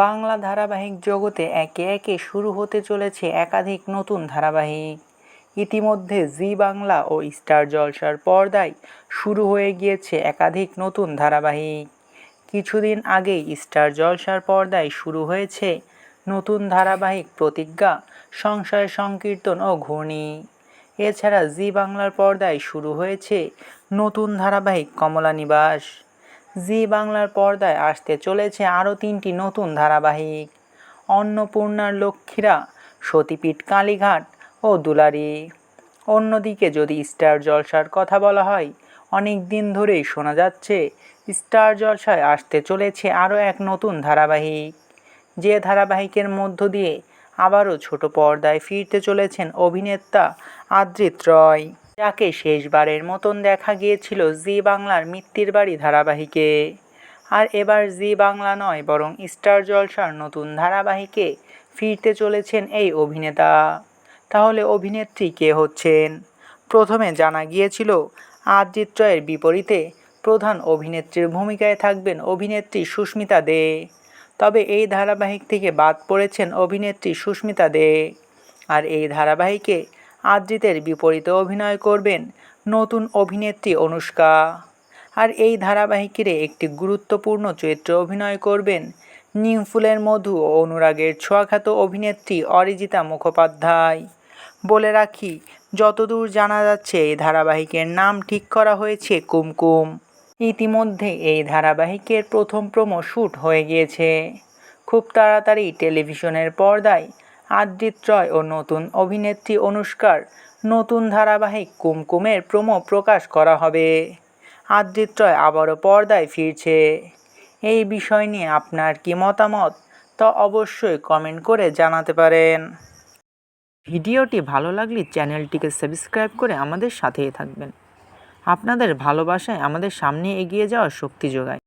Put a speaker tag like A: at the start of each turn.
A: বাংলা ধারাবাহিক জগতে একে একে শুরু হতে চলেছে একাধিক নতুন ধারাবাহিক। ইতিমধ্যে জি বাংলা ও স্টার জলসার পর্দায় শুরু হয়ে গিয়েছে একাধিক নতুন ধারাবাহিক। কিছুদিন আগেই স্টার জলসার পর্দায় শুরু হয়েছে নতুন ধারাবাহিক প্রতিজ্ঞা, সংশয় সংকীর্তন ও ঘূর্ণি। এছাড়া জি বাংলার পর্দায় শুরু হয়েছে নতুন ধারাবাহিক কমলা নিবাস। জি বাংলার পর্দায় আসতে চলেছে আরও 3টি নতুন ধারাবাহিক, অন্নপূর্ণার লক্ষ্মীরা, সতীপীঠ কালীঘাট ও দুলারি। অন্যদিকে যদি স্টার জলসার কথা বলা হয়, অনেক দিন ধরেই শোনা যাচ্ছে স্টার জলসায় আসতে চলেছে আরও এক নতুন ধারাবাহিক, যে ধারাবাহিকের মধ্য দিয়ে আবারও ছোট পর্দায় ফিরতে চলেছেন অভিনেতা আদ্রিত রয়, যাকে শেষবারের মতন দেখা গিয়েছিল জি বাংলার মিত্তির বাড়ি ধারাবাহিকে। আর এবার জি বাংলা নয় বরং স্টার জলসার নতুন ধারাবাহিকে ফিরতে চলেছেন এই অভিনেতা। তাহলে অভিনেত্রী কে হচ্ছেন? প্রথমে জানা গিয়েছিল আদ্রিত রয়ের বিপরীতে প্রধান অভিনেত্রীর ভূমিকায় থাকবেন অভিনেত্রী সুস্মিতা দে। তবে এই ধারাবাহিক থেকে বাদ পড়েছেন অভিনেত্রী সুস্মিতা দে। আর এই ধারাবাহিকে আদ্রিতের বিপরীতে অভিনয় করবেন নতুন অভিনেত্রী অনুষ্কা। আর এই ধারাবাহিকের একটি গুরুত্বপূর্ণ চরিত্রে অভিনয় করবেন নিম ফুলের মধু ও অনুরাগের ছোঁয়াখ্যাত অভিনেত্রী অরিজিতা মুখোপাধ্যায়। বলে রাখি, যতদূর জানা যাচ্ছে এই ধারাবাহিকের নাম ঠিক করা হয়েছে কুমকুম। ইতিমধ্যে এই ধারাবাহিকের প্রথম প্রোমো শ্যুট হয়ে গিয়েছে। খুব তাড়াতাড়ি টেলিভিশনের পর্দায় আদ্রিত রয় ও নতুন অভিনেত্রী অনুষ্কার নতুন ধারাবাহিক কুমকুমের প্রোমো প্রকাশ করা হবে। আদ্রিত রয় আবারও পর্দায় ফিরছে। এই বিষয় নিয়ে আপনার কি মতামত, তা অবশ্যই কমেন্ট করে জানাতে পারেন। ভিডিওটি ভালো লাগলে চ্যানেলটিকে সাবস্ক্রাইব করে আমাদের সাথেই থাকবেন। আপনাদের ভালোবাসায় আমাদের সামনে এগিয়ে যাওয়ার শক্তি যোগায়।